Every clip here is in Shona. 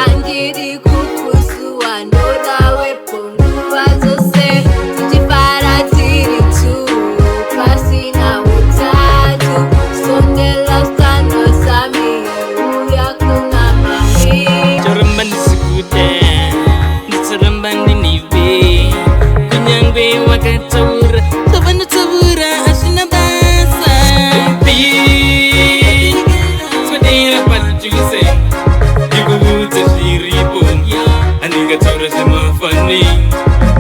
Andiri kukusua ndoda wepo nguva zose tichifara tiri tu pasina utatu sondela stano sami uya kuna mahi Choramba nisikude Nichoramba ninive Kunyangwe wakatabura Tabana tabura ashina basa Baby Swadera patujuse Yukubuta shiripo Aninga tabura sema funny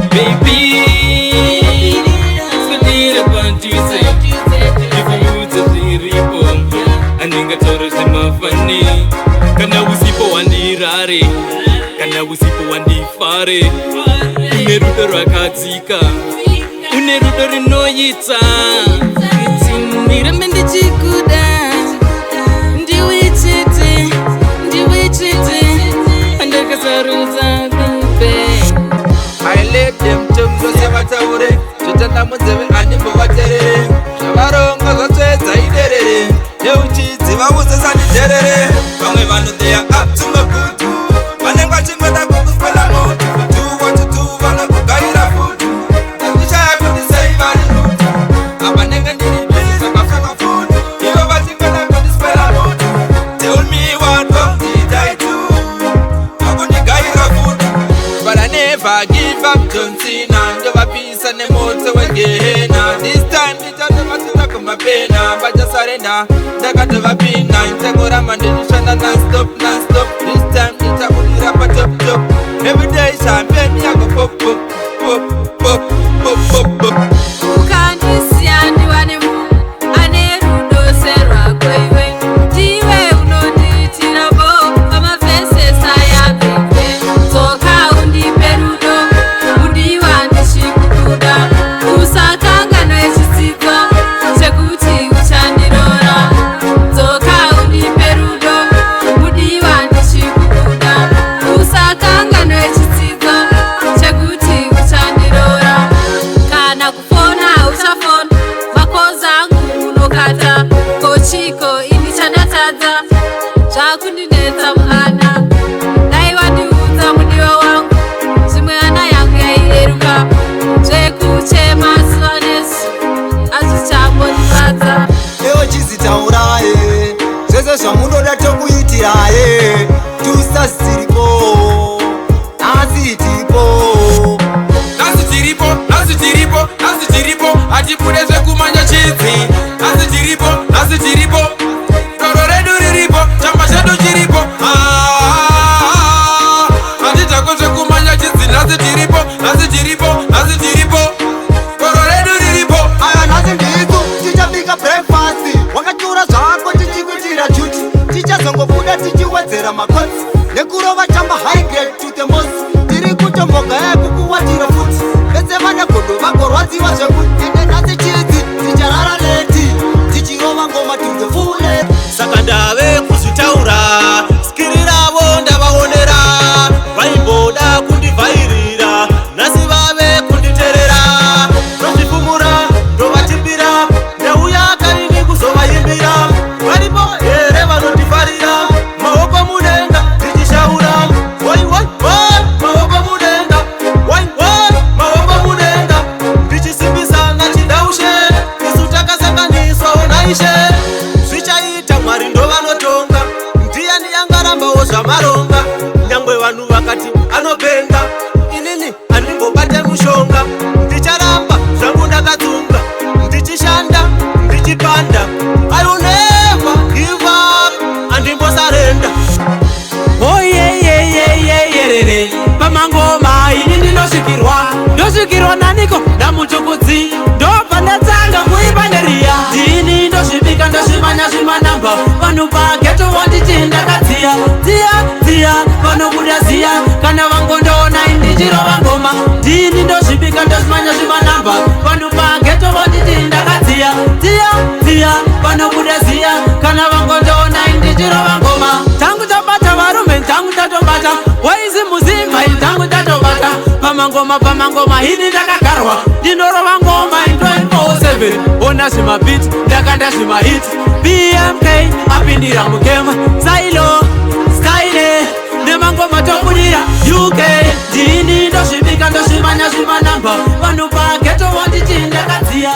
Baby Swadera patujuse Yukubuta shiripo Aninga tabura sema funny Kana usipo wandirare Kana usipo wandifare Unerudo rwakatsika Unerudo rinoyita Ndirambe ndichikuda Ndiwichete Andakasarudza kupe I let them tongo sevataure Chotanda munzeve animbo vaterere Zvavaronga zvatsvedza iderere Neuchidzi vavuzesani derere Vamwe vanhu they are up to no good Vanenge vachingweda kukuspela moto Do what to do vanokugaira fudu Nekushaya kuti sei vari rutu Apa nenge ndiri busy sakafaka fudu Ivo vachingweda kundispela moto Tell me what wrong did I do Vakundigaira fudu But I never give up John Cena Ndovapisa nemoto wegehena This time ndichandovatuna kumapena Vachasarenda ndakatovapina Ntengoramba ndinoshanda non-stop This time ndichakudira patop top Everyday champagne yako pop pop pop pop pop pop pop ukandisiya ndiwane munhu ane rudo serwako iwe ndiwe unondiitira bo pamavhesesa yabebe dzoka undipe rudo undiwa ndichikukuda usakanganwa echitsiko chekuti uchandirora dzoka undipe rudo undiwa ndichikukuda usakanganwa echitsiko chekuti uchandirora kana kufona uchafona makoza angu unokata kochiko ini chandatadza zvakundinetsa mwana dai wandiudza mudiwa wangu zvimwe ana yangu yaireruka zvekuchema zuva nezuva azvichambondifadza Ewo chizitauraye zvese zvamunoda tokuitiraye tusasiripo asi tipo Nasi tiripo Atipude zvekumanya chidzi Nasi tiripo Toro redu riripo Chamba chedu chiripo Hatitako zvekumanya chidzi Nasi tiripo Toro redu riripo aya nhasi ndisu tichapika breakfast wakatura zvako tichikuitira juti tichazongobuda tichiwedzera makotsi nekurova chamba high grade to the most tiri kutomboga yekukuwatira futi vese vane godo vagorwadziwa zvekuti ende nhasi chidzi ticharara leti tichirova ngoma to the full saka ndave kuzvitaura skiri ravo ndavaonera vaimboda kundivhairira nhasi vave kunditerera ndozvipumura ndovatimbira ndauya karini kuzovaimbira varipo here vanondifarira maoko mudenga ndichishaura maoko mudenga maoko mudenga ndichisimbisana chidaushe isu takasanganiswawo naishe zvichaita mwari ndovanotonga ndiyani yangarambawo zvamaronga nyangwe vanhu vakati anopenga inini handimbobate mushonga ndicharamba zvangu ndakatsunga ndichishanda ndichipanda I will never give up andimbosarenda oyeyeyeyeyerere pamangoma ini ndosvikirwa naniko ndamutukudzi ndobva ndatsanga kuipa neriya ndini ndozvibika ndozvimanya zvimanamba vanhu pageto wanditi ndakadziya dziya vanobuda ziya kana vangondoona indichirova ngoma ndini ndozvibika ndozvimanya zvimanamba vanhu pageto wanditi ndakadziya dziya vanobuda ziya kana vangondoona indichirova ngoma tangu tabata varume tangu tatobata waizi muzimba tangu tatobata pamangoma hini ndakagarwa ndinorova ngoma in 24/7 ona zvimabhiti ndakanda zvimahiti BMK apindira mukema sailo style watobudira UK ndini ndozvibika ndozvimanya zvimanamba vanhu pageto wanditi ndakadziya